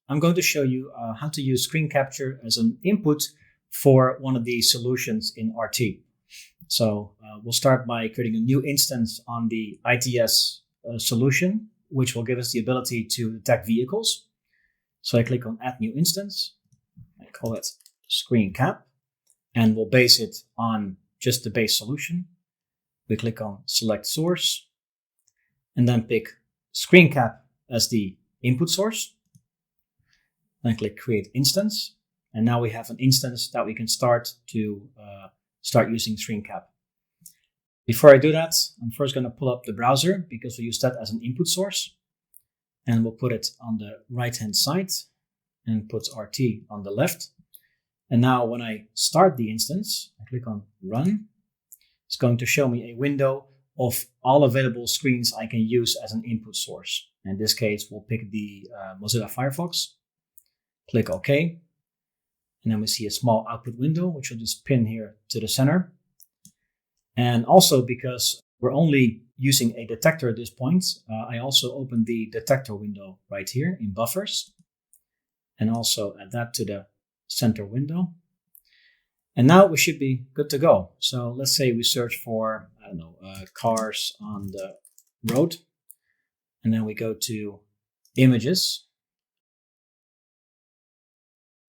I'm going to show you how to use screen capture as an input for one of these solutions in RT. So we'll start by creating a new instance on the ITS solution, which will give us the ability to detect vehicles. So I click on Add New Instance. I call it Screen Cap, and we'll base it on just the base solution. We click on Select Source, and then pick Screen Cap as the input source. Then click Create Instance, and now we have an instance that we can start using Screen Cap. Before I do that, I'm first going to pull up the browser because we use that as an input source, and we'll put it on the right-hand side and put RT on the left. And now when I start the instance, I click on Run. It's going to show me a window of all available screens I can use as an input source. In this case, we'll pick the Mozilla Firefox. Click OK. And then we see a small output window, which will just pin here to the center. And also because we're only using a detector at this point, I also opened the detector window right here in buffers. And also add that to the center window. And now we should be good to go. So let's say we search for, I don't know, cars on the road. And then we go to images.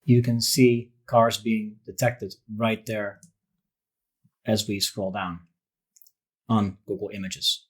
You can see cars being detected right there as we scroll down on Google Images.